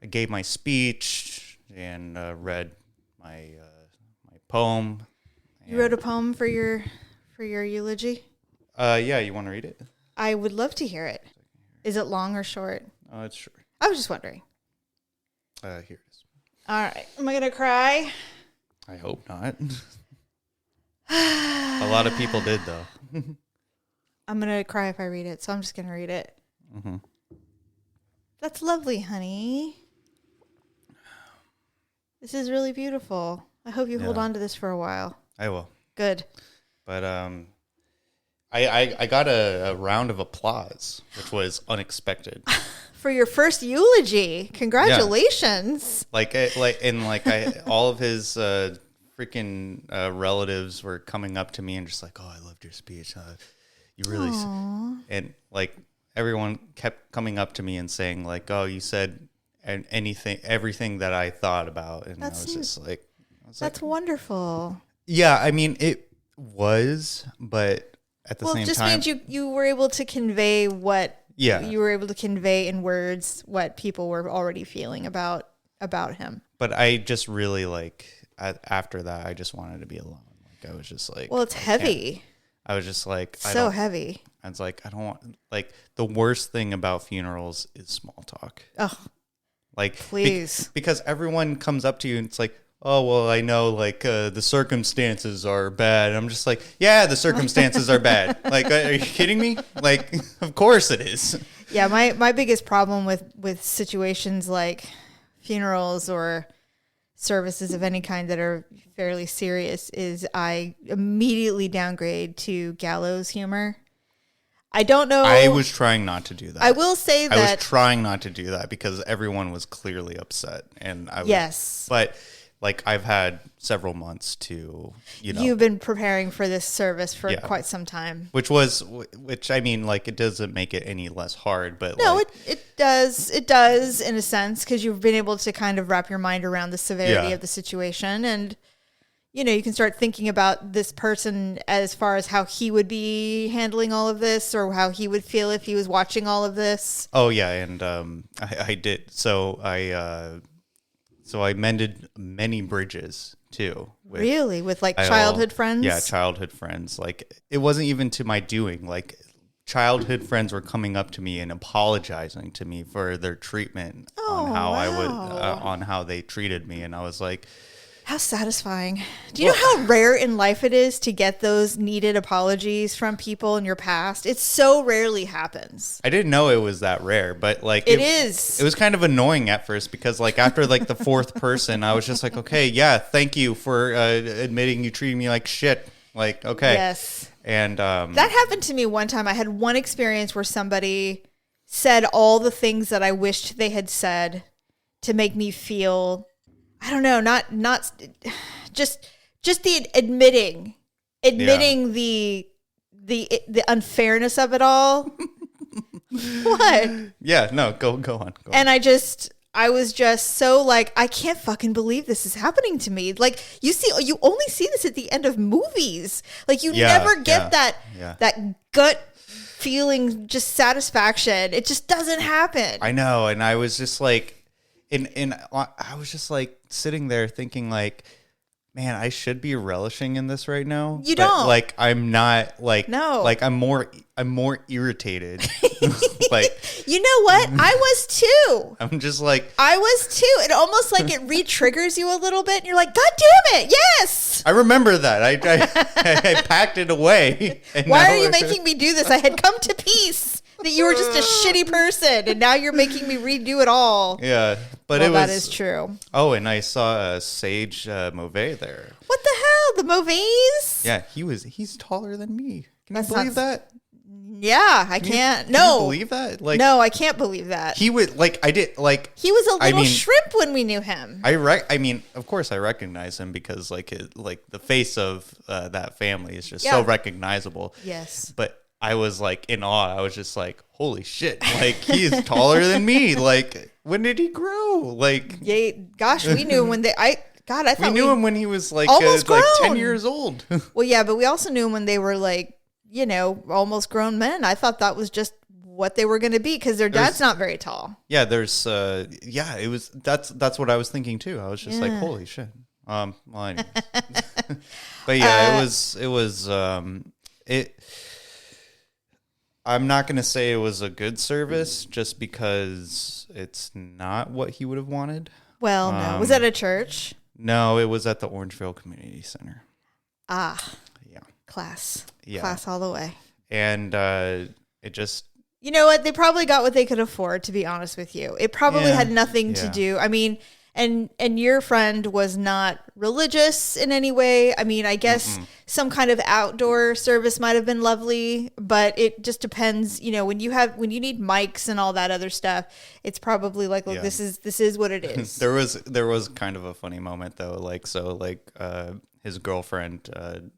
gave my speech and read my my poem. You wrote a poem for your eulogy? Yeah, you want to read it? I would love to hear it. Is it long or short? It's short. I was just wondering. Here it is. All right. Am I going to cry? I hope not. A lot of people did, though. I'm going to cry if I read it, so I'm just going to read it. Mm-hmm. That's lovely, honey. This is really beautiful. I hope you hold on to this for a while. I will. Good. But I got a round of applause, which was unexpected. For your first eulogy. Congratulations. Yeah. All of his freaking relatives were coming up to me and just like, "Oh, I loved your speech. You really," and like everyone kept coming up to me and saying like, "Oh, you said everything that I thought about," and I was just like, "That's wonderful." Yeah, I mean it was, but at the same time, it just means you were able to convey what. Yeah, you were able to convey in words what people were already feeling about him. But I just really after that, I just wanted to be alone. Like I was just like, well, it's heavy. I was just like, so heavy. I was like, I don't want, like, the worst thing about funerals is small talk. Oh, like, please, because everyone comes up to you and it's like, oh, well, I know, like, the circumstances are bad. And I'm just like, yeah, the circumstances are bad. Like, are you kidding me? Like, of course it is. Yeah, my biggest problem with situations like funerals or services of any kind that are fairly serious is I immediately downgrade to gallows humor. I don't know. I was trying not to do that. I will say that. I was trying not to do that because everyone was clearly upset. And I was, yes. But like I've had several months to, You've been preparing for this service for quite some time. Which I mean, like, it doesn't make it any less hard, but no, it does. It does in a sense because you've been able to kind of wrap your mind around the severity of the situation, and you can start thinking about this person as far as how he would be handling all of this or how he would feel if he was watching all of this. Oh yeah, and I did. So I mended many bridges too. With like childhood friends? Yeah, childhood friends. Like it wasn't even to my doing. Like childhood friends were coming up to me and apologizing to me for their treatment on how on how they treated me, and I was like, how satisfying. Do you know how rare in life it is to get those needed apologies from people in your past? It so rarely happens. I didn't know it was that rare, but like it is. It was kind of annoying at first because like after like the fourth person, I was just like, okay, yeah, thank you for admitting you treated me like shit. Like, okay. Yes. And that happened to me one time. I had one experience where somebody said all the things that I wished they had said to make me feel, I don't know, not just the admitting the unfairness of it all. What? Yeah, no, go on. And I was just so like, I can't fucking believe this is happening to me. Like you only see this at the end of movies. Like you never get that gut feeling, just satisfaction. It just doesn't happen. I know. And I was just like, I was just like sitting there thinking like, man, I should be relishing in this right now. You don't. Like I'm not like, no. Like I'm more irritated. Like, you know what? I was too. I'm just like, I was too. It almost like it re-triggers you a little bit. And you're like, God damn it. Yes. I remember that. I packed it away. Why are you making me do this? I had come to peace that you were just a shitty person, and now you're making me redo it all. Yeah, but that is true. Oh, and I saw Sage Mauvais there. What the hell? The Mauvais? Yeah, he's taller than me. Can you believe that? Yeah, I can't. Can you believe that? Like, no, I can't believe that. He would he was a little shrimp when we knew him. I mean, of course I recognize him because like the face of that family is just so recognizable. Yes. But I was like in awe. I was just like, holy shit. Like he is taller than me. Like when did he grow? Like, yeah, gosh, we knew him when I thought we knew him when he was like almost like 10 years old. Well, yeah, but we also knew him when they were like, almost grown men. I thought that was just what they were going to be because their dad's not very tall. Yeah, there's it was that's what I was thinking too. I was just like, holy shit. Well, anyways. But yeah, it was I'm not going to say it was a good service just because it's not what he would have wanted. Well, no. Was that a church? No, it was at the Orangeville Community Center. Ah. Yeah. Class. Yeah. Class all the way. And it just... You know what? They probably got what they could afford, to be honest with you. It probably had nothing to do. I mean, and your friend was not religious in any way. I mean, I guess some kind of outdoor service might have been lovely, but it just depends. You know, when you need mics and all that other stuff, it's probably like, look, this is what it is. There was kind of a funny moment though. His girlfriend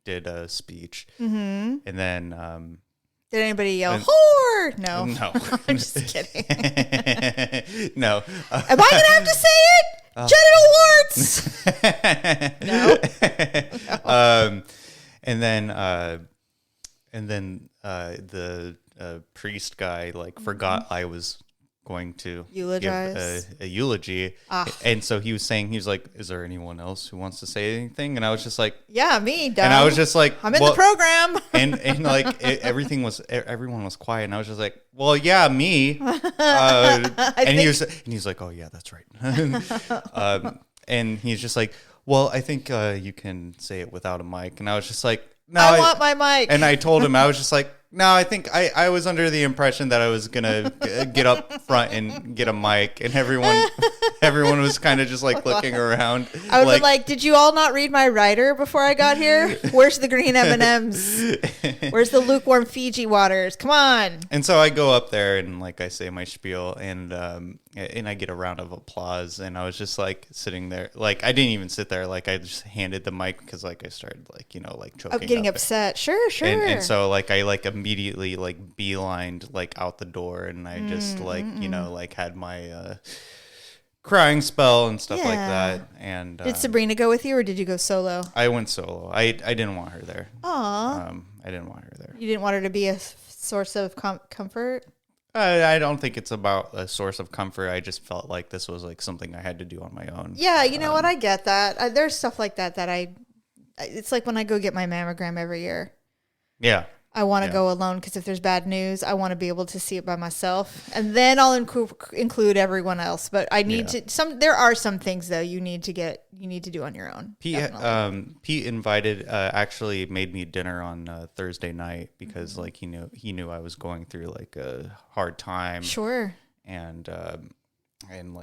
did a speech, and then. Did anybody yell, whore? No. No. I'm just kidding. No. Am I going to have to say it? Genital warts? No. And then the priest guy forgot I was going to eulogize give a eulogy. And so he was like, is there anyone else who wants to say anything? And I was just like, yeah, me, dumb. And I was just like, I'm in the program. and everyone was quiet. And I was just like, well, yeah, me. And he's like, oh yeah, that's right. And he's just like, well, I think you can say it without a mic. And I was just like, no, I want my mic. And I told him, I was just like, no, I think I was under the impression that I was going to get up front and get a mic. And everyone was kind of just looking around. I would be like, did you all not read my rider before I got here? Where's the green M&Ms? Where's the lukewarm Fiji waters? Come on. And so I go up there and I say my spiel and I get a round of applause. And I was just sitting there. I didn't even sit there. I just handed the mic because I started choking getting up. upset. Sure. And so I immediately beelined out the door and I just had my crying spell and stuff like that. And did Sabrina go with you or did you go solo? I went solo. I didn't want her there. Aw. I didn't want her there. You didn't want her to be a source of comfort? I don't think it's about a source of comfort. I just felt like this was something I had to do on my own. Yeah, you know what? I get that. There's stuff like that it's like when I go get my mammogram every year. Yeah. I want to go alone because if there's bad news, I want to be able to see it by myself, and then I'll include everyone else. But I need to. There are some things though you need to do on your own. Pete invited, actually made me dinner on Thursday night because he knew I was going through a hard time. Sure. And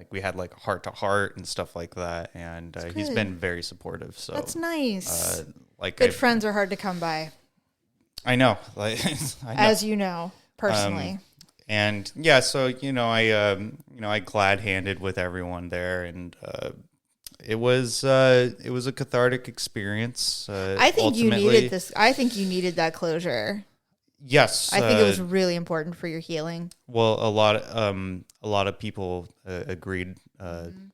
we had heart to heart and stuff like that, and he's been very supportive. So that's nice. Good friends are hard to come by. I know. As you know, personally. And yeah, so I glad-handed with everyone there, and it was a cathartic experice. I think you needed this. I think you needed that closure. Yes, I think it was really important for your healing. Well, a lot of people agreed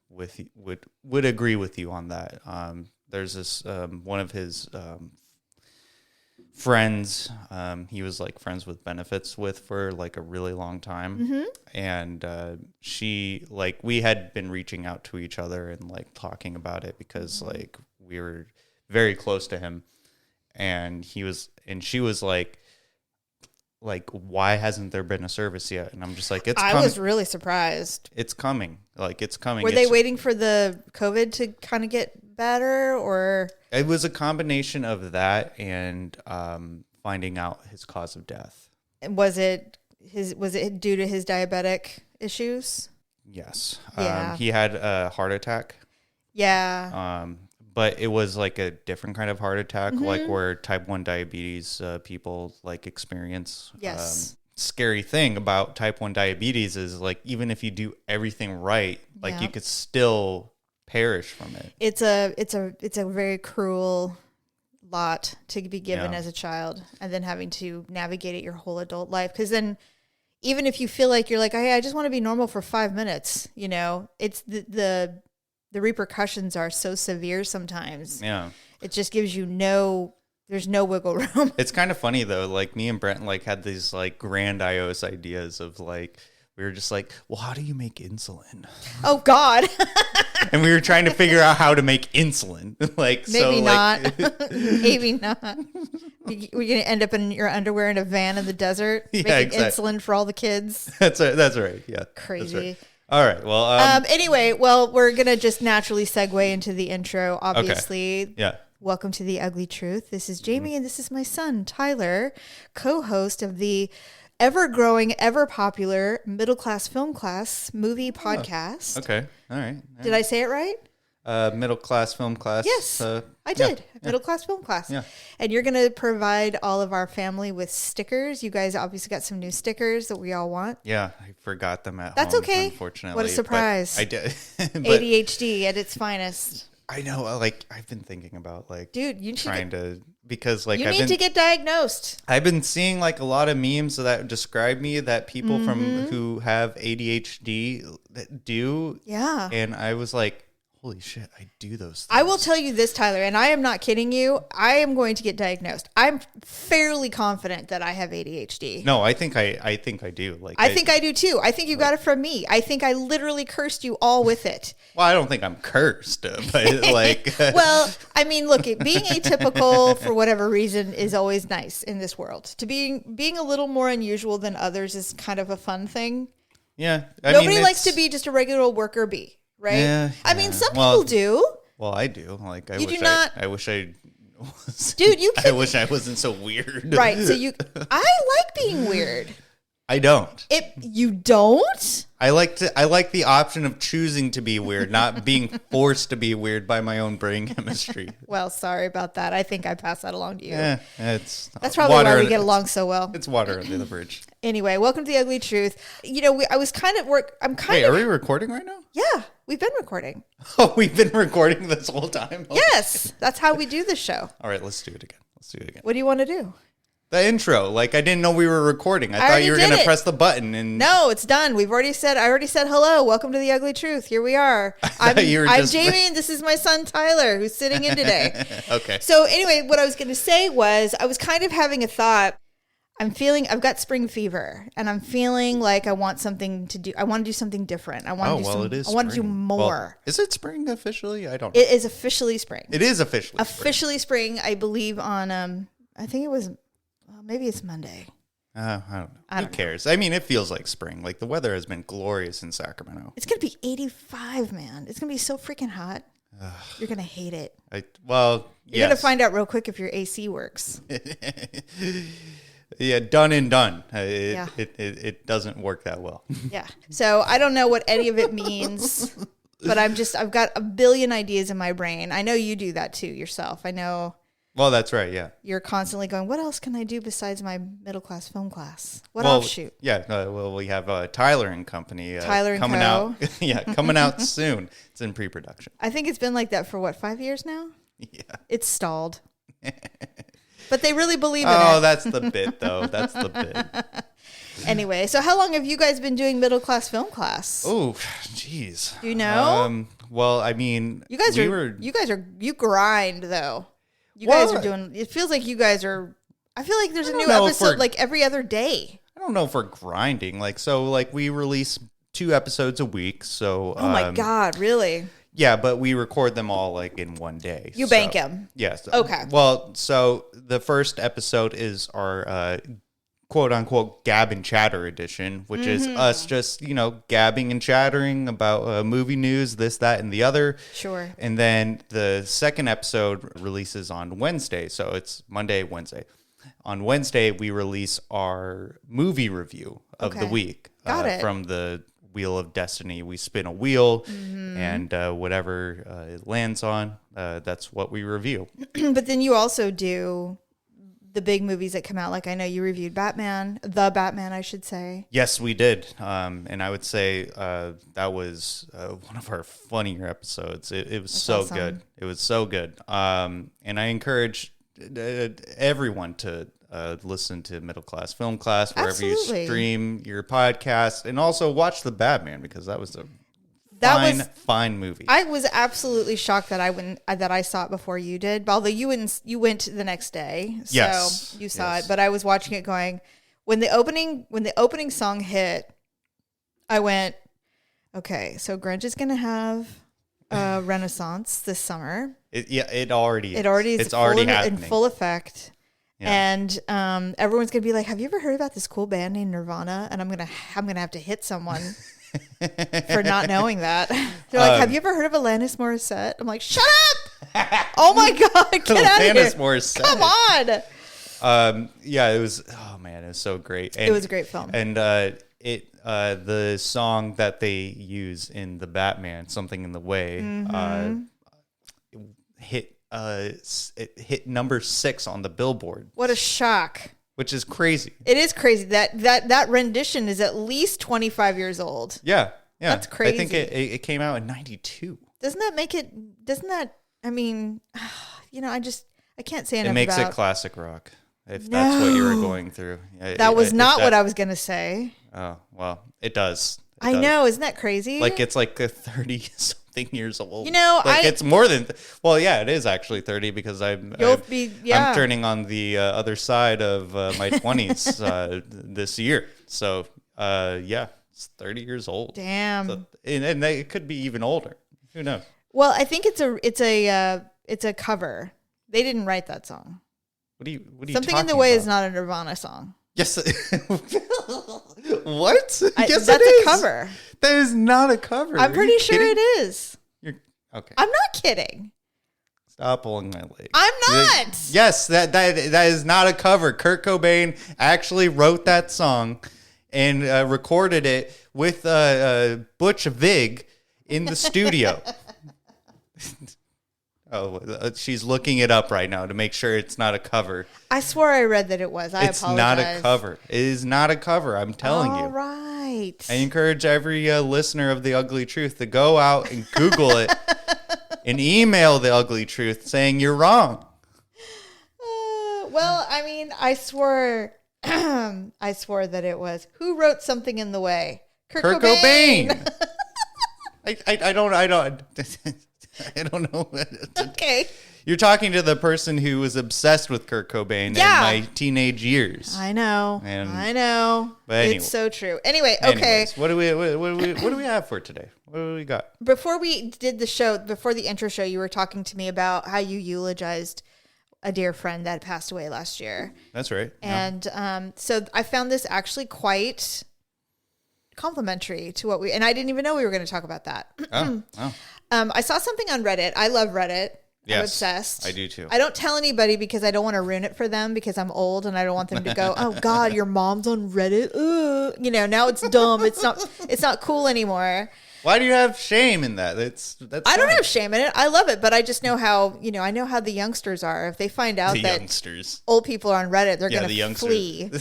would agree with you on that. There's this one of his friends he was friends with benefits with for a really long time, and she we had been reaching out to each other and talking about it because we were very close to him, and she was why hasn't there been a service yet? And I'm just it's coming. I was really surprised. It's coming. It's coming. Were they waiting for the COVID to kind of get better, or? It was a combination of that and finding out his cause of death. Was it due to his diabetic issues? Yes. Yeah. He had a heart attack. Yeah. But it was a different kind of heart attack, where type 1 diabetes people experience. Yes. Scary thing about type 1 diabetes is even if you do everything right, you could still perish from it. It's a very cruel lot to be given as a child, and then having to navigate it your whole adult life. Because then, even if you feel like you're hey, I just want to be normal for 5 minutes, it's the repercussions are so severe sometimes. Yeah, it just gives you no There's no wiggle room. It's kind of funny though. Like me and Brent like had these like grandiose ideas of like we were just like, well, how do you make insulin? Oh God. And we were trying to figure out how to make insulin. Like Maybe so, not. like, Maybe not. We're gonna end up in your underwear in a van in the desert making insulin for all the kids. That's right. Yeah. Crazy. Right. All right. Well. Anyway, we're gonna just naturally segue into the intro. Obviously. Okay. Yeah. Welcome to the Ugly Truth. This is Jamie, and this is my son Tyler, co-host of the ever-growing, ever-popular Middle Class Film Class movie podcast. Okay. All right. Did I say it right? Middle Class Film Class. Yes, I did. Yeah. Middle Class Film Class. Yeah. And you're going to provide all of our family with stickers. You guys obviously got some new stickers that we all want. Yeah, I forgot them at home. That's okay. Unfortunately. What a surprise. I did. ADHD at its finest. I know, like I've been thinking about like dude, you trying to because like you need to get diagnosed. I've been seeing like a lot of memes that describe me that people from who have ADHD do. Yeah. And I was like, holy shit, I do those things. I will tell you this, Tyler, and I am not kidding you. I am going to get diagnosed. I'm fairly confident that I have ADHD. No, I think I do. Like I think I do too. I think you got it from me. I think I literally cursed you all with it. Well, I don't think I'm cursed, but like well, I mean, look, being atypical for whatever reason is always nice in this world. To being a little more unusual than others is kind of a fun thing. Yeah. Nobody likes to be just a regular worker bee. Right? Yeah, I mean, some people do. Well, I do. Like, I wish I was. Dude, you I wish I wasn't so weird. Right. So I like being weird. I don't. You don't? I like the option of choosing to be weird, not being forced to be weird by my own brain chemistry. Well, sorry about that. I think I passed that along to you. Yeah, that's probably why we get along so well. It's water under the bridge. Anyway, welcome to the Ugly Truth. You know, I was kind of Wait, are we recording right now? Yeah, we've been recording. Oh, we've been recording this whole time? Okay. Yes, that's how we do this show. All right, let's do it again. What do you want to do? The intro. Like, I didn't know we were recording. I thought you were going to press the button. And no, it's done. I already said hello. Welcome to the Ugly Truth. Here we are. I'm Jamie, and this is my son Tyler, who's sitting in today. Okay. So anyway, what I was going to say was I was kind of having a thought. I've got spring fever, and I'm feeling like I want something to do. I want to do something different. I want to do more. Well, is it spring officially? I don't know. It is officially spring. It is officially spring. I believe on, I think it was, maybe it's Monday. I don't know. Who cares? I mean, it feels like spring. Like the weather has been glorious in Sacramento. It's going to be 85, man. It's going to be so freaking hot. You're going to hate it. You're going to find out real quick if your AC works. Yeah, done and done. It doesn't work that well. Yeah. So I don't know what any of it means, but I've got a billion ideas in my brain. I know you do that too yourself. I know. Well, that's right. Yeah. You're constantly going, what else can I do besides my middle class film class? What offshoot? Yeah. We have Tyler and Company. Tyler and coming Co. out. Yeah, coming out soon. It's in pre-production. I think it's been like that for 5 years now? Yeah. It's stalled. But they really believe in it. Oh, that's the bit, though. That's the bit. Anyway, so how long have you guys been doing middle class film class? Oh, jeez. Do you know? Well, I mean, you grind though. You guys are doing. It feels like you guys are. I feel like there's a new episode like every other day. I don't know if we're grinding. Like we release 2 episodes a week. So. Oh my God! Really? Yeah, but we record them all like in one day. You bank them. Yes. Okay. Well, so the first episode is our quote unquote gab and chatter edition, which is us just, gabbing and chattering about movie news, this, that, and the other. Sure. And then the second episode releases on Wednesday. So it's Monday, Wednesday. On Wednesday, we release our movie review of the week. Got it. From the Wheel of Destiny. We spin a wheel and whatever it lands on, that's what we review. But then you also do the big movies that come out. Like I know you reviewed the Batman, I should say. Yes, we did. And I would say that was one of our funnier episodes. It was so awesome. Good. It was so good. And I encourage everyone to listen to Middle Class Film Class wherever you stream your podcast, and also watch the Batman because that was a Fine movie. I was absolutely shocked that I saw it before you did. Although you went the next day, so Yes. you saw it. But I was watching it going when the opening song hit. I went, okay, so grunge is gonna have a renaissance this summer. It already is. It already is. It's already in full effect. Yeah. And everyone's gonna be like, "Have you ever heard about this cool band named Nirvana?" And I'm gonna have to hit someone for not knowing that. They're like, "Have you ever heard of Alanis Morissette?" I'm like, "Shut up! Oh my god, get out of here! Alanis Morissette. Come on!" Yeah, it was. Oh man, it was so great. And, It was a great film. And the song that they use in the Batman, "Something in the Way," it hit number 6 on the Billboard. What a shock! Which is crazy. It is crazy that rendition is at least 25 years old. Yeah. That's crazy. I think it came out in 92. Doesn't that? I mean, I can't say enough. It makes about it classic rock. If that's what you were going through. That was not what I was going to say. Oh, well, it does. I know. Isn't that crazy? Like it's like 30-something years old. It's more than. Well, yeah, it is actually 30 because I'm turning on the other side of my 20s this year. So, it's 30 years old. Damn. So, and it could be even older. Who knows? Well, I think it's a cover. They didn't write that song. What are you Something talking in the Way about? is not a Nirvana song. Yes. What? Yes, that's a cover. That is not a cover. I'm pretty sure it is. You're okay. I'm not kidding. Stop pulling my leg. I'm not. Yes, that is not a cover. Kurt Cobain actually wrote that song and recorded it with Butch Vig in the studio. She's looking it up right now to make sure it's not a cover. I swore I read that it was. It's apologize. not a cover. It is not a cover. I'm telling you. All right. I encourage every listener of The Ugly Truth to go out and Google it and email The Ugly Truth saying you're wrong. Well, I mean, I swore that it was. Who wrote Something in the Way? Kurt Cobain. I don't know. Okay. You're talking to the person who was obsessed with Kurt Cobain in my teenage years. I know. I know. But anyway. It's so true. Anyway, okay. What do we have for today? What do we got? Before we did the show, before the intro show, you were talking to me about how you eulogized a dear friend that passed away last year. That's right. And so I found this actually quite complimentary to what and I didn't even know we were going to talk about that. Oh. I saw something on Reddit. I love Reddit. Yes, I'm obsessed. I do too. I don't tell anybody because I don't want to ruin it for them because I'm old and I don't want them to go, "Oh God, your mom's on Reddit." Now it's dumb. It's not cool anymore. Why do you have shame in that? I don't have shame in it. I love it, but I just know how I know how the youngsters are. If they find out that youngsters. Old people are on Reddit, they're gonna flee.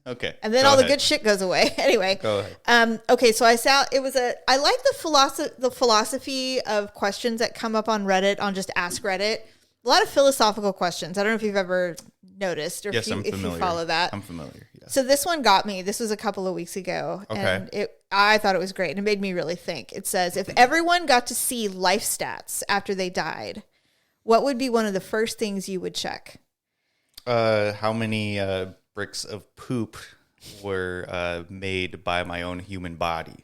Okay. And then all the good shit goes away. Anyway. Go ahead. Okay, so I like the philosophy of questions that come up on Reddit on just Ask Reddit. A lot of philosophical questions. I don't know if you've ever noticed or if you follow that. I'm familiar. Yeah. So this one got me. This was a couple of weeks ago. Okay. And I thought it was great. And it made me really think. It says, if everyone got to see life stats after they died, what would be one of the first things you would check? How many bricks of poop were made by my own human body?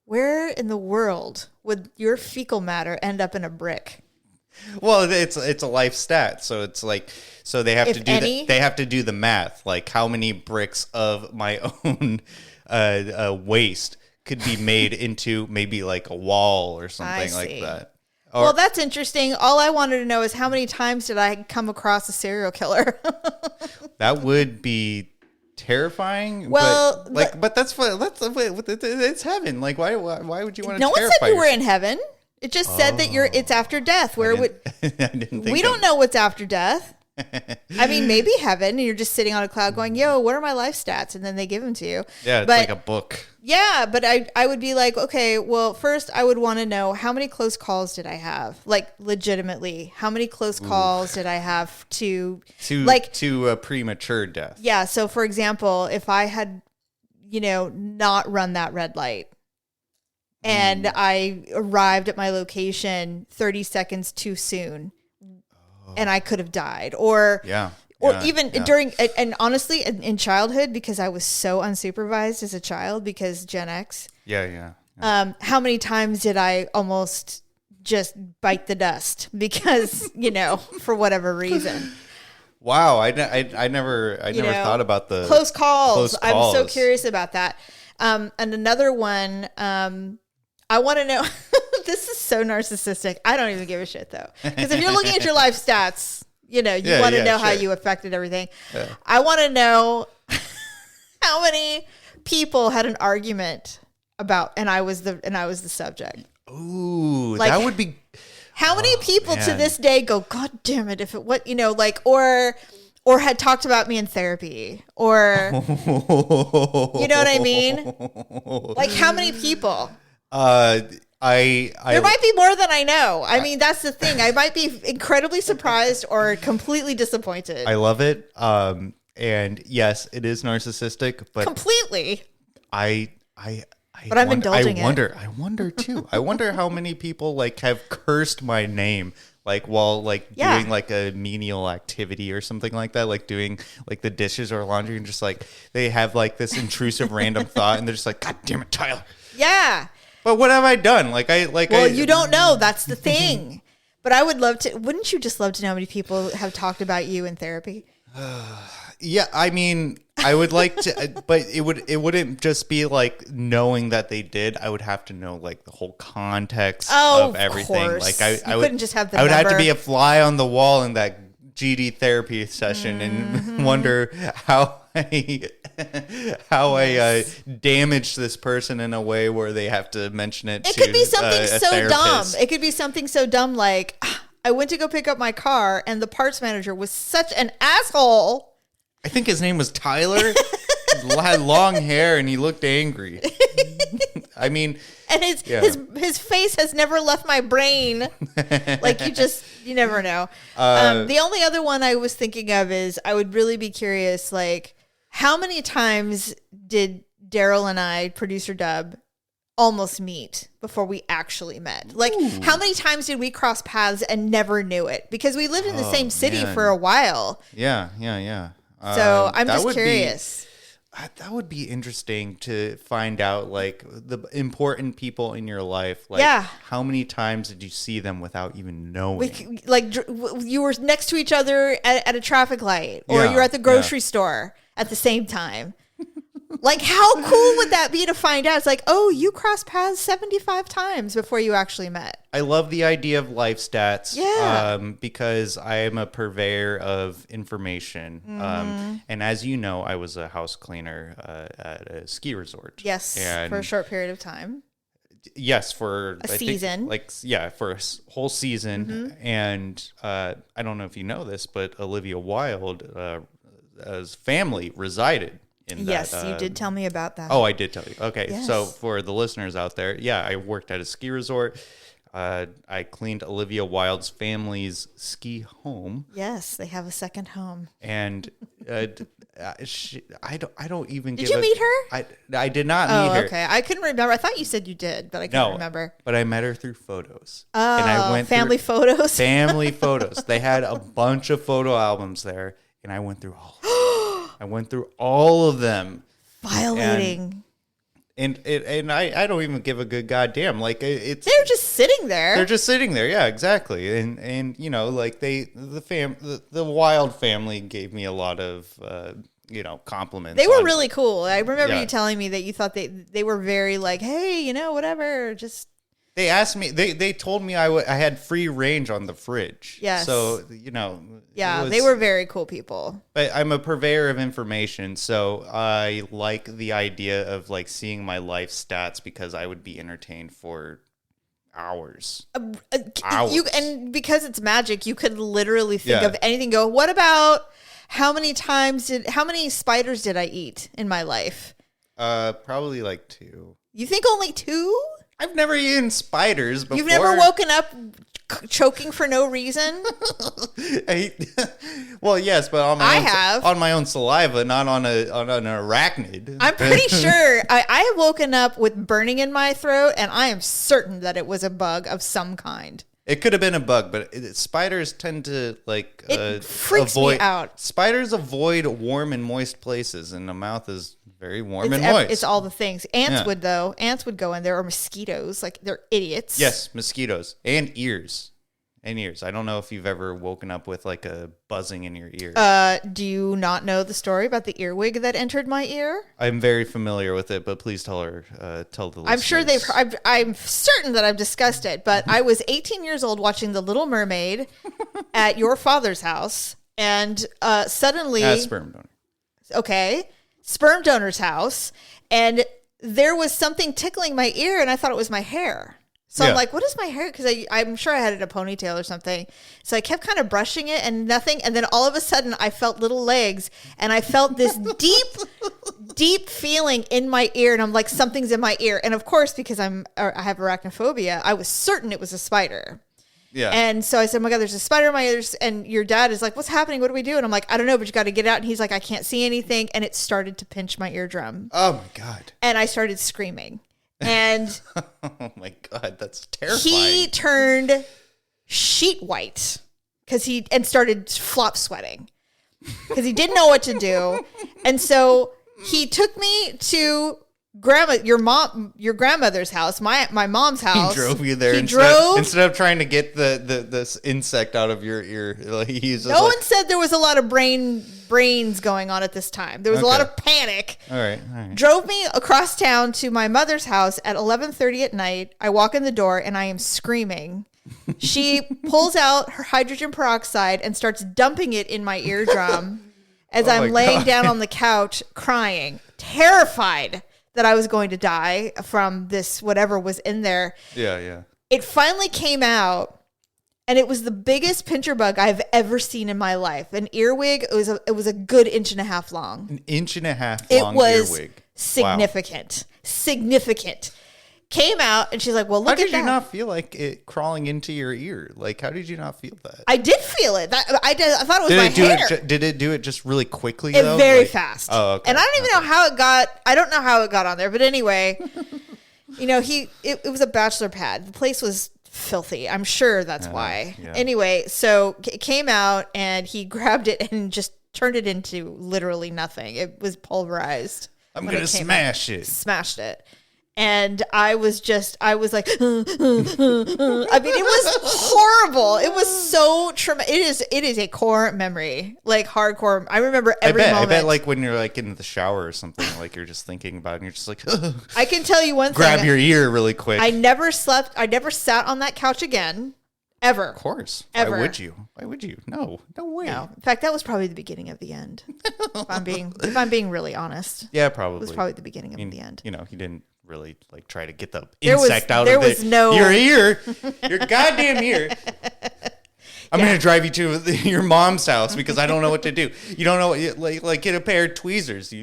Where in the world would your fecal matter end up in a brick? Well, it's a life stat, so it's like they have to do the math, like how many bricks of my own waste could be made into maybe like a wall or something like that. Well, that's interesting. All I wanted to know is how many times did I come across a serial killer? That would be terrifying. Well, but that's it's heaven. Like, why would you want to? No one said you were in heaven. It just said that it's after death. I didn't think we don't know what's after death. I mean, maybe heaven, and you're just sitting on a cloud going, "Yo, what are my life stats?" And then they give them to you. Yeah, it's like a book. Yeah, but I would be like, okay, well, first I would want to know how many close calls did I have? Like, legitimately, how many close calls did I have to a premature death? Yeah. So, for example, if I had, not run that red light, and I arrived at my location 30 seconds too soon, and I could have died. Or even during, and honestly, in childhood, because I was so unsupervised as a child, because Gen X. How many times did I almost just bite the dust because, for whatever reason? Wow. I never thought about the close calls. I'm so curious about that. And another one, I want to know, this is so narcissistic. I don't even give a shit though. Because if you're looking at your life stats, you want to know how you affected everything. Yeah. I want to know how many people had an argument about, and I was the subject. Ooh, that would be. How many people to this day go, God damn it, if it what or had talked about me in therapy, or you know what I mean? Like, how many people? There might be more than I know. I mean, that's the thing. I might be incredibly surprised or completely disappointed. I love it. And yes, it is narcissistic, but completely. But I'm indulging it. I wonder too. I wonder how many people have cursed my name while doing a menial activity or something like that, doing the dishes or laundry, and just they have this intrusive random thought, and they're just God damn it, Tyler. Yeah. But what have I done? You don't know. That's the thing. But I would love to. Wouldn't you just love to know how many people have talked about you in therapy? Yeah, I mean, I would like to, but it wouldn't just be knowing that they did. I would have to know the whole context of everything. Course. I couldn't just have the I would number. have to be a fly on the wall in that GD therapy session and wonder how I damaged this person in a way where they have to mention it. It could be something so therapist. dumb. It could be something so dumb like, I went to go pick up my car and the parts manager was such an asshole. I think his name was Tyler. He had long hair and he looked angry. I mean, and his face has never left my brain. You never know. The only other one I was thinking of is, I would really be curious, how many times did Daryl and I, producer Dub, almost meet before we actually met? How many times did we cross paths and never knew it? Because we lived in the same city for a while. Yeah. So I'm just curious. That would be interesting to find out, the important people in your life. How many times did you see them without even knowing? You were next to each other at a traffic light, or you're at the grocery store at the same time. How cool would that be to find out? It's you crossed paths 75 times before you actually met. I love the idea of life stats. Yeah. Because I am a purveyor of information. And as you know, I was a house cleaner at a ski resort. Yes, for a short period of time. Yes, for a season. For a whole season. And I don't know if you know this, but Olivia Wilde's family resided in that. Yes, you did tell me about that. Oh, I did tell you. Okay, yes. So for the listeners out there, I worked at a ski resort. I cleaned Olivia Wilde's family's ski home. Yes, they have a second home. And I don't even. Did you meet her? I did not meet her. Okay, I couldn't remember. I thought you said you did, but I couldn't remember. But I met her through photos. Oh, and I went family photos. Family photos. They had a bunch of photo albums there, and I went through all. I went through all of them. Violating. And I don't even give a good goddamn. They're just sitting there. They're just sitting there. Yeah, exactly. And the Wild family gave me a lot of compliments. They were really cool. I remember you telling me that you thought they were very hey, whatever, just. They asked me. They told me I had free range on the fridge. Yes. So Yeah, they were very cool people. But I'm a purveyor of information, so I like the idea of seeing my life stats because I would be entertained for hours. Hours. And because it's magic, you could literally think of anything. Go, what about how many spiders did I eat in my life? Probably 2. You think only 2? I've never eaten spiders before. You've never woken up choking for no reason? Well, yes, but have. on my own saliva, not on an arachnid. I'm pretty sure I have woken up with burning in my throat, and I am certain that it was a bug of some kind. It could have been a bug, but spiders tend to freaks avoid, me out. Spiders avoid warm and moist places, and the mouth is very warm and moist. It's all the things. Ants would, though. Ants would go in there, or mosquitoes. Like, they're idiots. Yes, mosquitoes. And ears. I don't know if you've ever woken up with like a buzzing in your ear. Do you not know the story about the earwig that entered my ear? I'm very familiar with it, but please tell the listeners. I'm sure I'm certain that I've discussed it, but I was 18 years old watching The Little Mermaid at your father's house, and suddenly... sperm donor. Okay. Sperm donor's house, and there was something tickling my ear, and I thought it was my hair. So I'm like, what is my hair? Because I'm sure I had it in a ponytail or something. So I kept kind of brushing it and nothing. And then all of a sudden I felt little legs and I felt this deep feeling in my ear. And I'm like, something's in my ear. And of course, because I have arachnophobia, I was certain it was a spider. Yeah. And so I said, oh my God, there's a spider in my ears. And your dad is like, what's happening? What do we do? And I'm like, I don't know, but you got to get out. And he's like, I can't see anything. And it started to pinch my eardrum. Oh my God. And I started screaming. And oh my God, that's terrifying. He turned sheet white and started flop sweating because he didn't know what to do. And so he took me to your grandmother's house, my mom's house. He drove you there. Instead of trying to get this insect out of your ear. No one said there was a lot of brains going on at this time. There was a lot of panic. All right. Drove me across town to my mother's house at 11:30 at night. I walk in the door and I am screaming. She pulls out her hydrogen peroxide and starts dumping it in my eardrum as I'm laying down on the couch crying, terrified that I was going to die from this, whatever was in there. Yeah. It finally came out, and it was the biggest pincher bug I've ever seen in my life. An earwig, it was a good 1.5 inches long. An 1.5 inch long earwig. It was significant. Wow. Significant. Came out, and she's like, well, look at that. How did you not feel like it crawling into your ear? Like, how did you not feel that? I did feel it. I thought it was my hair. Did it do it just really quickly, though? Very fast. Oh, okay. And I don't even know how it got, I don't know how it got on there. But anyway, it was a bachelor pad. The place was filthy. I'm sure that's why. Yeah. Anyway, so it came out, and he grabbed it and just turned it into literally nothing. It was pulverized. I'm going to smash it. Smashed it. And I was like, I mean, it was horrible. It was so traumatic. It is a core memory, like hardcore. I remember every moment. I bet like when you're like in the shower or something, like you're just thinking about it and you're just like, I can tell you one thing. Grab your ear really quick. I never sat on that couch again. Ever. Of course. Ever. Why would you? No way. No. In fact, that was probably the beginning of the end. if I'm being really honest. Yeah, probably. It was probably the beginning of the end. He didn't really like try to get the insect out of your ear, your goddamn ear. I'm going to drive you to your mom's house because I don't know what to do. You don't know like get a pair of tweezers.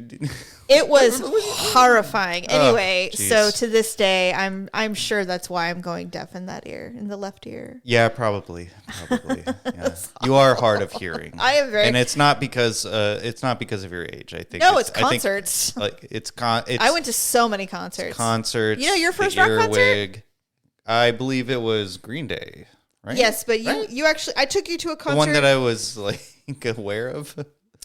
It was horrifying. Anyway, so to this day, I'm sure that's why I'm going deaf in that ear, in the left ear. Yeah, probably. Yeah. You are hard of hearing. I am very, and it's not because of your age. I think no, it's concerts. I went to so many concerts. Concerts. Your first rock concert? I believe it was Green Day. Right? Yes, but you actually, I took you to a concert. The one that I was like aware of.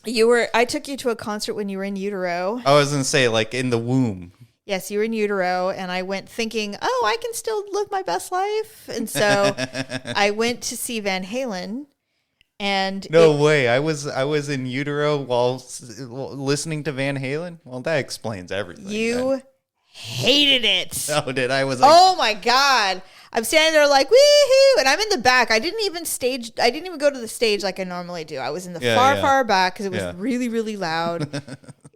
I took you to a concert when you were in utero. I was going to say like in the womb. Yes, you were in utero, and I went thinking, oh, I can still live my best life. And so I went to see Van Halen. And no way. I was in utero while listening to Van Halen. Well, that explains everything. You hated it. Oh, did I? Was like, oh my God. I'm standing there like, woohoo, and I'm in the back. I didn't even go to the stage like I normally do. I was in the far back because it was really, really loud.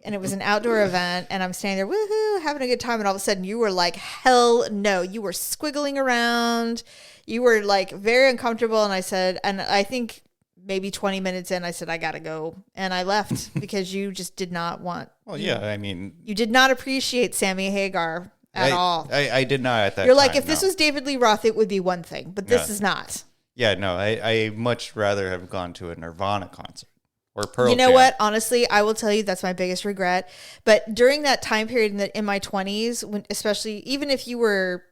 And it was an outdoor event, and I'm standing there, woohoo, having a good time. And all of a sudden you were like, hell no. You were squiggling around. You were like very uncomfortable. And I think maybe 20 minutes in, I said, I got to go. And I left because you just did not want. Well, yeah, I mean. You did not appreciate Sammy Hagar. At all. I did not at that time. You're like, if this was David Lee Roth, it would be one thing, but this is not. Yeah, no, I much rather have gone to a Nirvana concert or Pearl You know Jam. what? Honestly, I will tell you that's my biggest regret. But during that time period in my 20s, when especially even if you were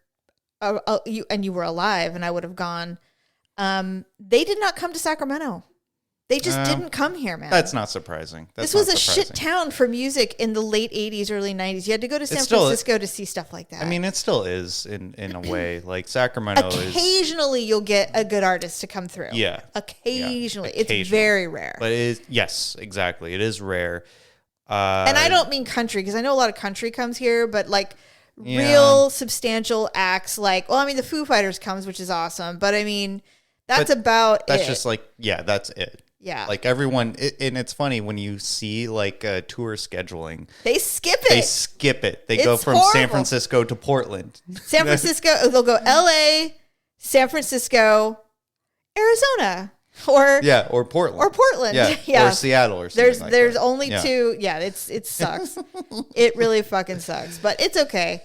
you were alive and I would have gone, they did not come to Sacramento. They just didn't come here, man. That's not surprising. This was a shit town for music in the late 80s, early 90s. You had to go to San Francisco to see stuff like that. I mean, it still is in a way. Like Sacramento Occasionally you'll get a good artist to come through. Yeah. Occasionally. It's very rare. But it is, yes, exactly. It is rare. And I don't mean country, because I know a lot of country comes here, but like real substantial acts like, well, I mean, the Foo Fighters comes, which is awesome. But I mean, that's just like, that's it. Yeah. Like everyone, and it's funny when you see like tour scheduling. They skip it. They go from San Francisco to Portland. San Francisco, they'll go LA, San Francisco, Arizona. Or Portland. Yeah. Or Seattle or something there's only two. Yeah, it sucks. It really fucking sucks. But it's okay.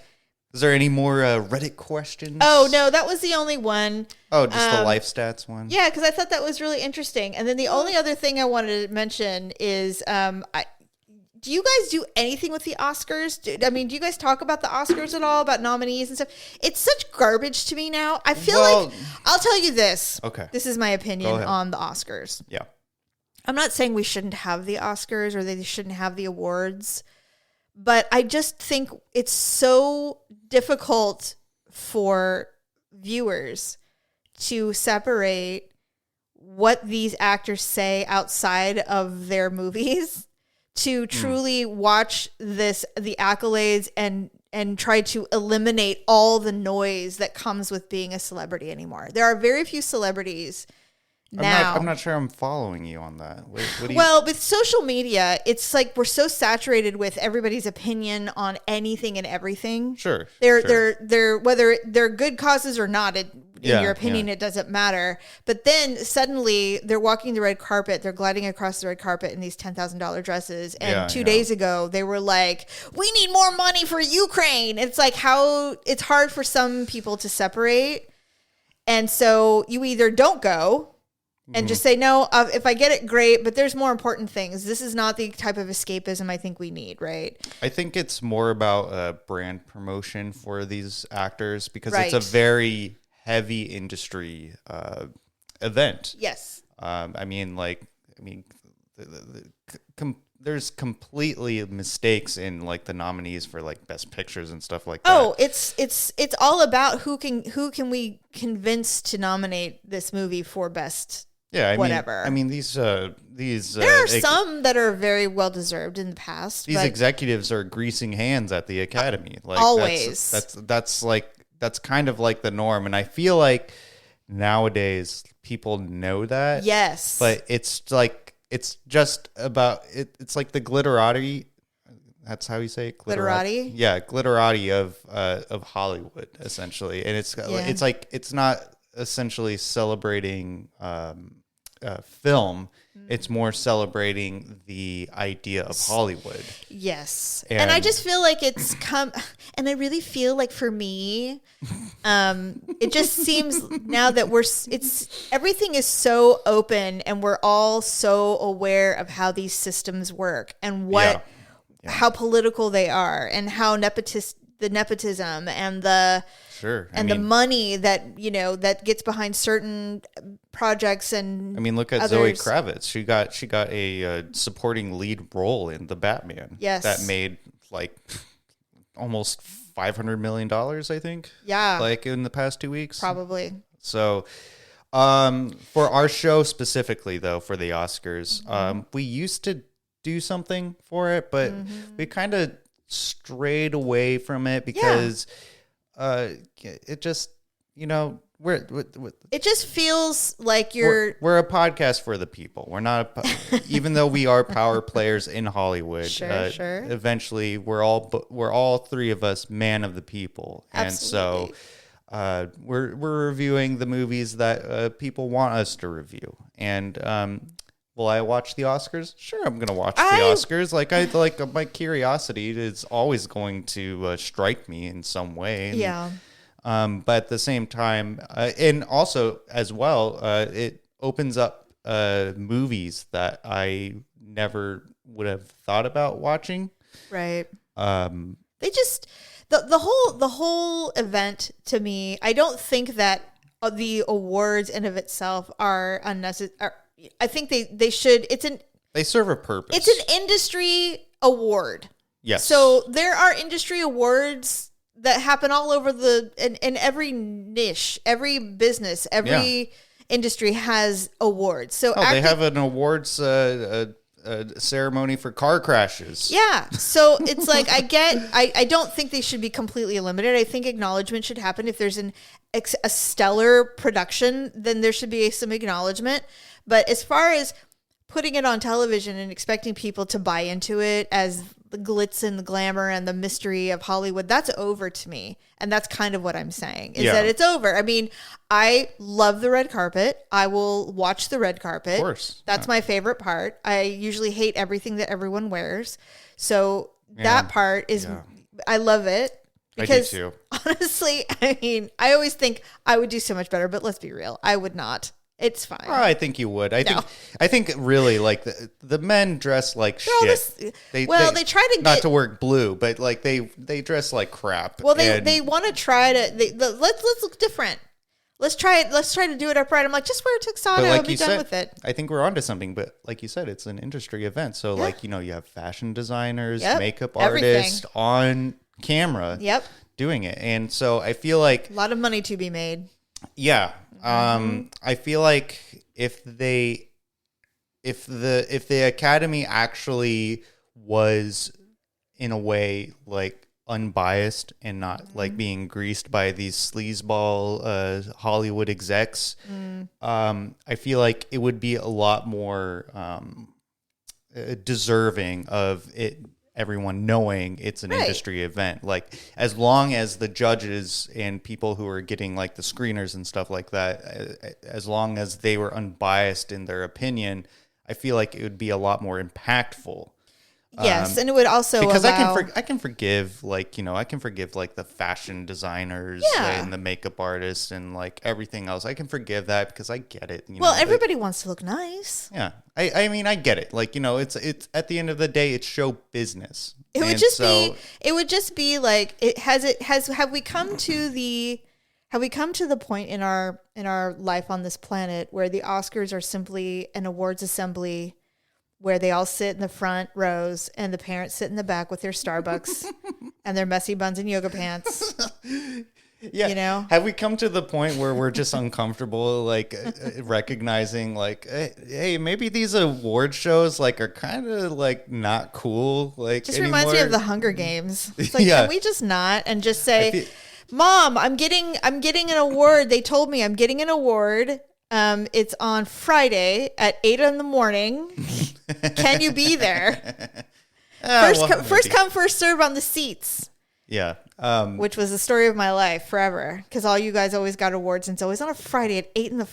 Is there any more Reddit questions? Oh, no, that was the only one. Oh, just the life stats one? Yeah, because I thought that was really interesting. And then the only other thing I wanted to mention is, do you guys do anything with the Oscars? Do you guys talk about the Oscars at all, about nominees and stuff? It's such garbage to me now. I feel like, I'll tell you this. Okay. This is my opinion on the Oscars. Yeah. I'm not saying we shouldn't have the Oscars or they shouldn't have the awards. But I just think it's so difficult for viewers to separate what these actors say outside of their movies to truly watch the accolades and try to eliminate all the noise that comes with being a celebrity anymore. There are very few celebrities now. I'm not sure I'm following you on that. What do you... Well, with social media, it's like we're so saturated with everybody's opinion on anything and everything. Sure. They're whether they're good causes or not, in your opinion, it doesn't matter. But then suddenly they're walking the red carpet, they're gliding across the red carpet in these $10,000 dresses. And 2 days ago, they were like, "We need more money for Ukraine." It's like it's hard for some people to separate. And so you either don't go and just say, no, if I get it, great. But there's more important things. This is not the type of escapism I think we need, right? I think it's more about brand promotion for these actors because it's a very heavy industry event. Yes. There's completely mistakes in like the nominees for like best pictures and stuff like that. Oh, it's all about who can we convince to nominate this movie for best. Yeah, whatever. These there are some that are very well deserved in the past. These executives are greasing hands at the Academy. Like always. That's kind of like the norm, and I feel like nowadays people know that. Yes, but it's just about it. It's like the glitterati. That's how you say it? Glitterati. Yeah, glitterati of Hollywood, essentially, and it's like it's not essentially celebrating film. It's more celebrating the idea of Hollywood. Yes. And I just feel like and I really feel like for me, it just seems now that everything is so open and we're all so aware of how these systems work and how political they are and how the nepotism and the the money that that gets behind certain projects and look at others. Zoe Kravitz. She got a supporting lead role in The Batman. Yes, that made like almost $500 million, I think. Yeah, like in the past 2 weeks, probably. So, for our show specifically, though, for the Oscars, we used to do something for it, but we kind of strayed away from it because it just it just feels like we're a podcast for the people. We're not even though we are power players in Hollywood. Sure. Eventually, we're all three of us man of the people. Absolutely. And so we're reviewing the movies that people want us to review. And will I watch the Oscars? Sure, I'm going to watch the Oscars. My curiosity is always going to strike me in some way. And, But at the same time, and also as well, it opens up movies that I never would have thought about watching. Right. They just the whole event to me. I don't think that the awards in of itself are unnecessary. I think they should. They serve a purpose. It's an industry award. Yes. So there are industry awards that happen all over in every niche, every business, every industry has awards. So they have an awards ceremony for car crashes. Yeah. So it's like, I don't think they should be completely limited. I think acknowledgement should happen. If there's a stellar production, then there should be some acknowledgement. But as far as putting it on television and expecting people to buy into it as the glitz and the glamour and the mystery of Hollywood, that's over to me. And that's kind of what I'm saying, is that it's over. I mean, I love the red carpet. I will watch the red carpet. Of course. That's my favorite part. I usually hate everything that everyone wears. So that part is, I love it. Because, I do too. Honestly, I mean, I always think I would do so much better, but let's be real. I would not. It's fine. Oh, I think you would. I think really, like, the men dress like shit. They try to get, not to work blue, but like they dress like crap. Well, they want to try to let's look different. Let's try to do it upright. I'm like, just wear a tuxedo and be done with it. I think we're onto something, but like you said, it's an industry event. So like, you have fashion designers, makeup artists on camera doing it. And so I feel like a lot of money to be made. Yeah. I feel like if the Academy actually was in a way like unbiased and not like being greased by these sleazeball Hollywood execs, I feel like it would be a lot more deserving of it. Everyone knowing it's an industry event. Like, as long as the judges and people who are getting like the screeners and stuff like that, as long as they were unbiased in their opinion, I feel like it would be a lot more impactful. Yes, and it would also because I can forgive like the fashion designers and the makeup artists and like everything else. I can forgive that because I get it. Everybody wants to look nice. Yeah, I mean I get it. Like, it's at the end of the day, it's show business. It would just be like have we come to the point in our life on this planet where the Oscars are simply an awards assembly where they all sit in the front rows and the parents sit in the back with their Starbucks and their messy buns and yoga pants. Yeah. Have we come to the point where we're just uncomfortable, like recognizing like, hey, maybe these award shows like are kind of like not cool. Like, just reminds me of the Hunger Games. It's like, can we just not and just say, Mom, I'm getting an award. They told me I'm getting an award. It's on Friday at 8 a.m. Can you be there? First come, first serve on the seats. Yeah. Which was the story of my life forever. Because all you guys always got awards, and it's always on a Friday at 8 a.m.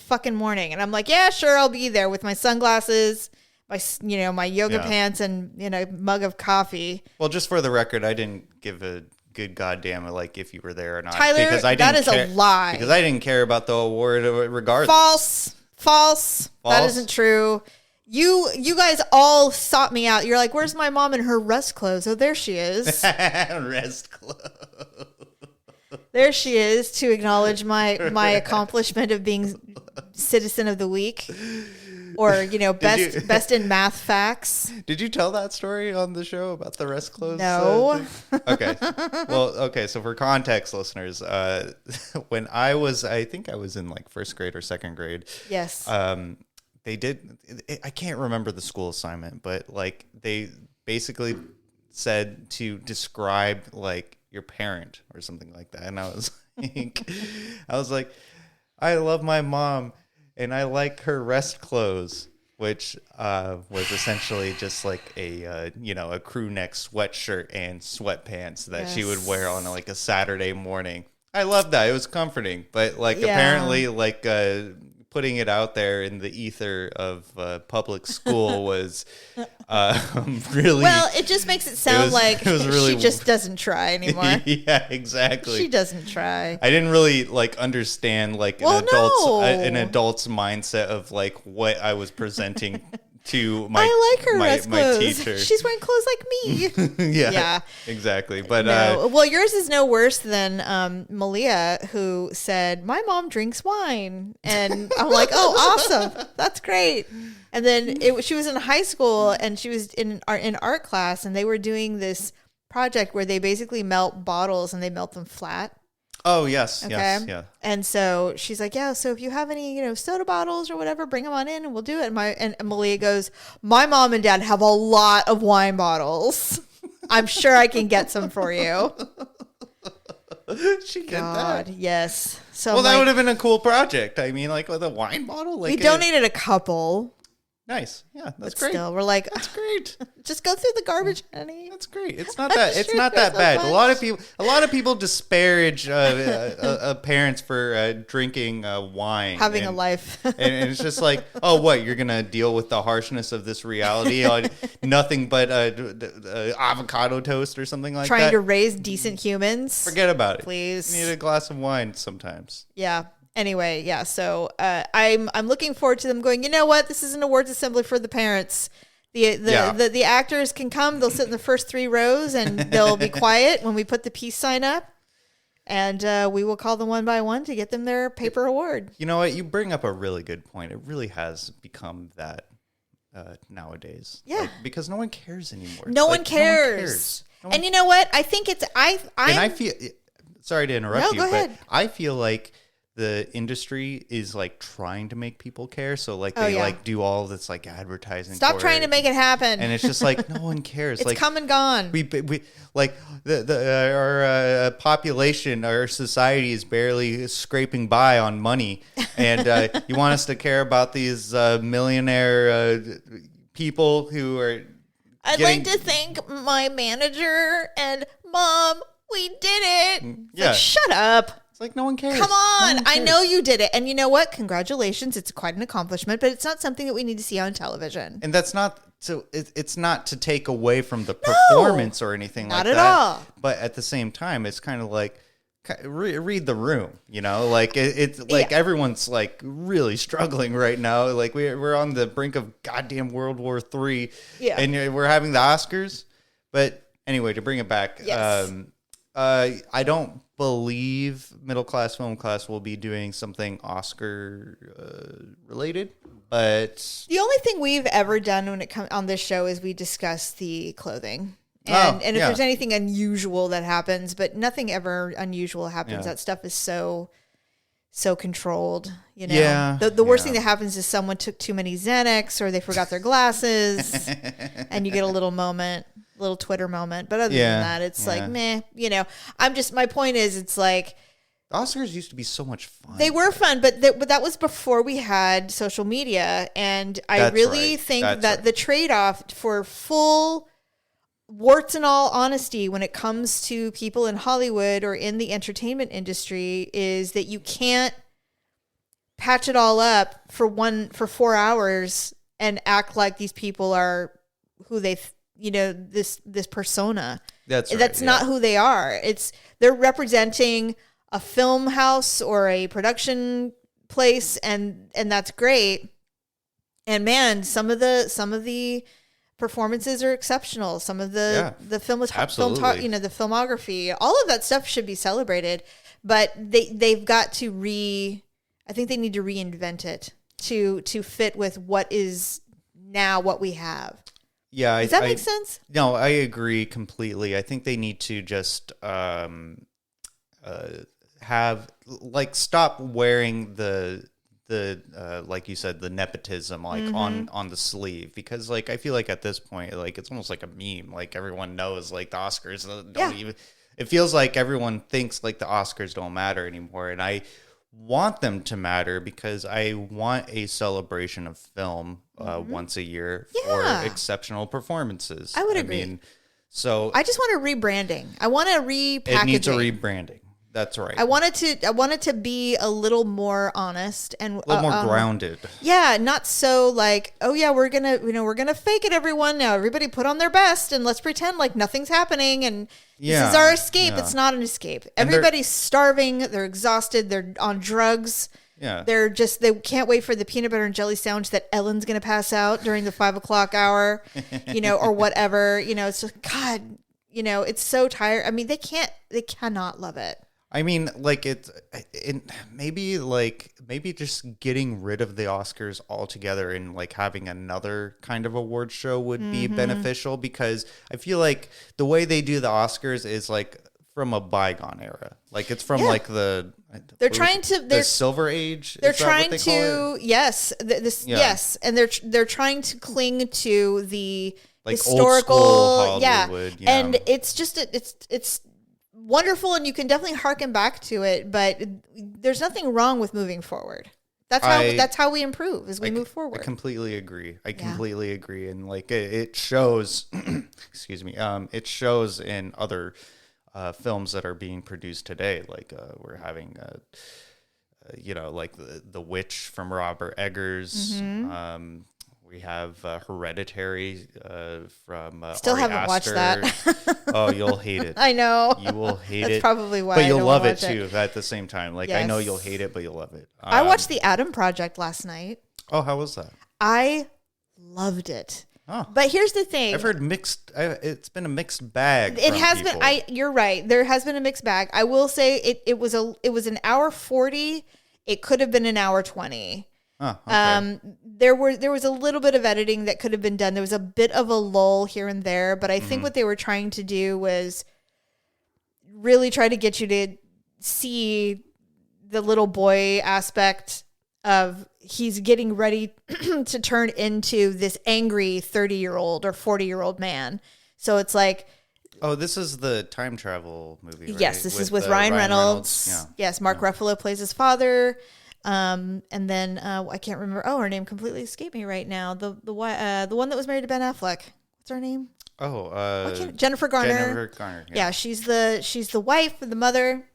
And I'm like, yeah, sure, I'll be there with my sunglasses, my yoga pants, and mug of coffee. Well, just for the record, I didn't give a good goddamn like if you were there or not. Tyler, because that is a lie. Because I didn't care about the award regardless. False. That isn't true. You guys all sought me out. You're like, where's my mom in her rest clothes? Oh, there she is. Rest clothes. There she is to acknowledge my accomplishment of being Citizen of the Week. Or, best in math facts. Did you tell that story on the show about the rest clothes? No. Okay. Well, okay. So for context, listeners, when I think I was in like first grade or second grade. Yes. They did. I can't remember the school assignment, but like they basically said to describe like your parent or something like that. And I was like, I love my mom. And I like her rest clothes, which was essentially just like a crew neck sweatshirt and sweatpants that she would wear on like a Saturday morning. I loved that. It was comforting. But like apparently like putting it out there in the ether of public school was really... Well, it just makes it sound like really, she just doesn't try anymore. Yeah, exactly. She doesn't try. I didn't really like understand like an adult's mindset of like what I was presenting to my I like her my clothes. teacher. She's wearing clothes like me. Yeah, exactly. But no. Well, yours is no worse than Malia, who said, "My mom drinks wine," and I'm like, "Oh, awesome! That's great." And then she was in high school, and she was in art class, and they were doing this project where they basically melt bottles and they melt them flat. Oh, yes. Okay. Yes. Yeah. And so she's like, yeah, so if you have any, soda bottles or whatever, bring them on in and we'll do it. And Malia goes, my mom and dad have a lot of wine bottles. I'm sure I can get some for you. She did that. Yes. So well, that would have been a cool project. I mean, like with a wine bottle. Like we donated a couple. Nice. Yeah, that's but great. Still, we're like, that's great. Just go through the garbage, honey. That's great. It's not that. It's not that bad. A lot of people disparage parents for drinking wine, having a life, and it's just like, oh, what you're gonna deal with the harshness of this reality on nothing but avocado toast or something like that. Trying to raise decent humans. Forget about it. Please. You need a glass of wine sometimes. Yeah. Anyway, yeah. So I'm looking forward to them going. You know what? This is an awards assembly for the parents. The actors can come. They'll sit in the first 3 rows and they'll be quiet when we put the peace sign up, and we will call them one by one to get them their paper award. You know what? You bring up a really good point. It really has become that nowadays. Yeah, because no one cares anymore. No one cares. And you know what? I think it's I feel. Sorry to interrupt you, go ahead. but I feel like the industry is like trying to make people care, so like they like do all this like advertising. Stop trying to make it happen, and it's just like no one cares. It's like come and gone. We like our population, our society is barely scraping by on money, and you want us to care about these millionaire people who are. I'd like to thank my manager and mom. We did it. Yeah. Like, shut up. It's like no one cares. Come on. I know you did it. And you know what? Congratulations. It's quite an accomplishment, but it's not something that we need to see on television. And that's not so it's not to take away from the performance or anything like that. Not at all. But at the same time, it's kind of like read the room, like it's like everyone's like really struggling right now. Like we're on the brink of goddamn World War III, and we're having the Oscars. But anyway, to bring it back, yes. I don't believe Middle Class Film Class will be doing something Oscar related, but the only thing we've ever done when it comes on this show is we discuss the clothing. And if there's anything unusual that happens, but nothing ever unusual happens. That stuff is so controlled, Yeah. The worst thing that happens is someone took too many Xanax or they forgot their glasses and you get a little Twitter moment. But other than that, it's like, meh, my point is, it's like, the Oscars used to be so much fun. They were fun, but that was before we had social media. And I really think that the trade-off for full warts and all honesty when it comes to people in Hollywood or in the entertainment industry is that you can't patch it all up for 4 hours and act like these people are who they this persona. That's not who they are. They're representing a film house or a production place, and that's great. And man, some of the performances are exceptional. Some of the the filmography, all of that stuff should be celebrated. But they've got to I think they need to reinvent it to fit with what is now what we have. Yeah, does that make sense? No, I agree completely. I think they need to just have stop wearing the like you said, the nepotism on the sleeve, because I feel like at this point it's almost like a meme. Like everyone knows the Oscars don't even. It feels like everyone thinks the Oscars don't matter anymore, and I want them to matter because I want a celebration of film once a year for exceptional performances. I would agree. So I just want a rebranding. I want to repackage. It needs a rebranding. That's right. I wanted to be a little more honest and a little more grounded. Yeah, not so like, oh yeah, we're gonna fake it, everyone. Now everybody put on their best and let's pretend like nothing's happening and this is our escape. Yeah. It's not an escape. Everybody's starving. They're exhausted. They're on drugs. Yeah. They can't wait for the peanut butter and jelly sandwich that Ellen's gonna pass out during the 5 o'clock hour, or whatever. It's just God. It's so tired. I mean, they cannot love it. I mean, like maybe just getting rid of the Oscars altogether and like having another kind of award show would be beneficial, because I feel like the way they do the Oscars is like from a bygone era. Like it's from like the Silver Age. They're trying to yes, yes, and they're trying to cling to the like historical old school Hollywood, and it's just it's wonderful, and you can definitely harken back to it, but there's nothing wrong with moving forward. That's how we improve, as we move forward. I completely agree. Completely agree. And like it shows excuse me, it shows in other films that are being produced today. Like we're having like the Witch from Robert Eggers. We have Hereditary from Still Ari haven't Aster. watched that. Oh, you'll hate it. I know. You will hate it. That's probably why. But I you'll don't love wanna it watch too at the same time. Like I know you'll hate it, but you'll love it. I watched The Adam Project last night. Oh, how was that? I loved it. Oh. But here's the thing. I've heard mixed. It's been a mixed bag. It has been. You're right. There has been a mixed bag. I will say it was an hour 40. It could have been an hour 20. Oh, okay. There was a little bit of editing that could have been done. There was a bit of a lull here and there, but I think what they were trying to do was really try to get you to see the little boy aspect of he's getting ready to turn into this angry 30-year-old or 40-year-old man. So it's like, oh, this is the time travel movie, right? Yes, this is with Ryan Reynolds. Yeah. Yes, Mark Ruffalo plays his father. And then I can't remember. Oh, her name completely escaped me right now. The one that was married to Ben Affleck. What's her name? Oh, Jennifer Garner. Jennifer Garner. Yeah, she's the wife and the mother.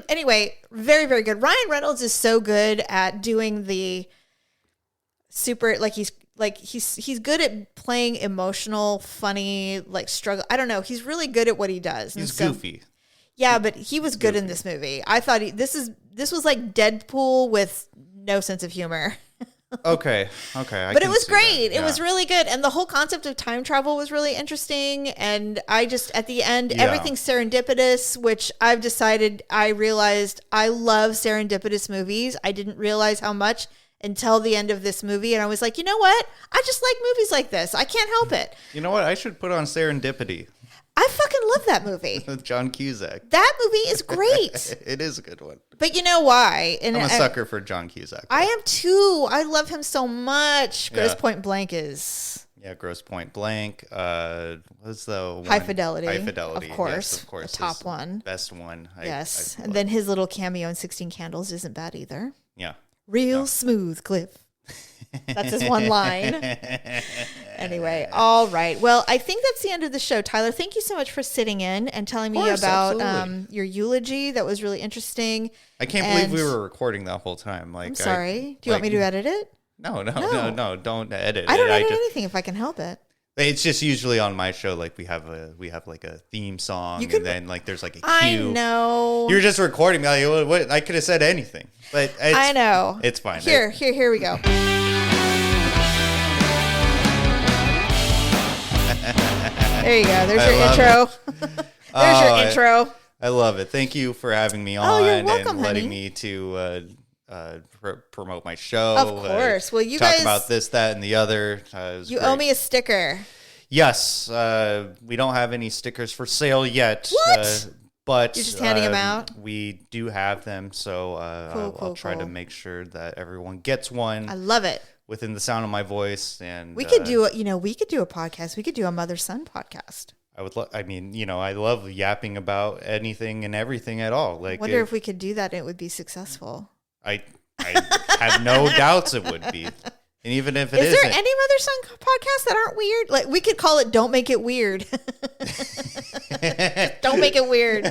Anyway, very, very good. Ryan Reynolds is so good at doing the super, he's good at playing emotional, funny, like struggle. I don't know. He's really good at what he does. He's goofy. Yeah, but he was good in this movie. I thought this was like Deadpool with no sense of humor. Okay. But it was great. It was really good. And the whole concept of time travel was really interesting. And I just, at the end, everything's serendipitous, which I realized I love serendipitous movies. I didn't realize how much until the end of this movie. And I was like, you know what? I just like movies like this. I can't help it. You know what? I should put on Serendipity. I fucking love that movie. With John Cusack. That movie is great. It is a good one. But you know why? And I'm a sucker for John Cusack. I am too. I love him so much. Grosse Point Blank is... Yeah, Grosse Point Blank. What's the one? High Fidelity. Of course. Yes, of course. The top one. Best one. Yes. And then his little cameo in 16 Candles isn't bad either. Yeah. Real smooth, Cliff. That's his one line. Anyway, all right. Well, I think that's the end of the show. Tyler, thank you so much for sitting in and telling me about your eulogy. That was really interesting. I can't believe we were recording that whole time. Like, I'm sorry. Do you want me to edit it? No. Don't edit it. I don't edit anything if I can help it. It's just usually on my show, like we have like a theme song, and then like there's like a cue. I know. You're just recording me. Like, what? I could have said anything, but I know. It's fine. Here we go. There you go. There's your intro. There's your intro. I love it. Thank you for having me on you're welcome, and letting honey. me to promote my show. Of course. Well, you talk guys about this, that, and the other. You owe me a sticker. Yes. We don't have any stickers for sale yet. What? But you're just handing them out? We do have them, so I'll try to make sure that everyone gets one. I love it. Within the sound of my voice, and we could do a podcast. We could do a mother-son podcast. I love yapping about anything and everything at all. Like, wonder if we could do that and it would be successful. I have no doubts it would be. And even if it Is there isn't, any Mother Son podcasts that aren't weird? Like we could call it "Don't Make It Weird." Don't make it weird.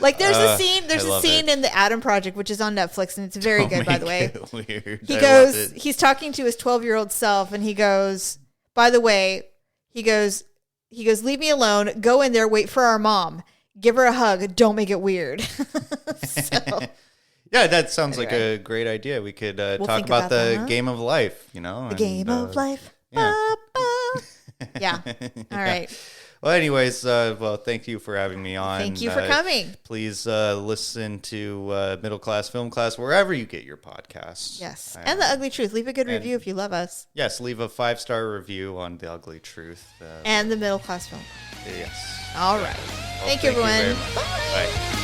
Like there's a scene. There's a scene in the Adam Project, which is on Netflix, and it's very good, by the way. Weird. He goes. He's talking to his 12-year-old self, and he goes. By the way, he goes. Leave me alone. Go in there. Wait for our mom. Give her a hug. Don't make it weird. So. Yeah, that sounds like a great idea. We could talk about the game of life, The game of life. Yeah. Yeah. All right. Well, anyways, thank you for having me on. Thank you for coming. Please listen to Middle Class Film Class wherever you get your podcasts. Yes. And The Ugly Truth. Leave a good review if you love us. Yes, leave a 5-star review on The Ugly Truth. And the Middle Class Film. Yes. All right. Well, thank you, everyone. Bye.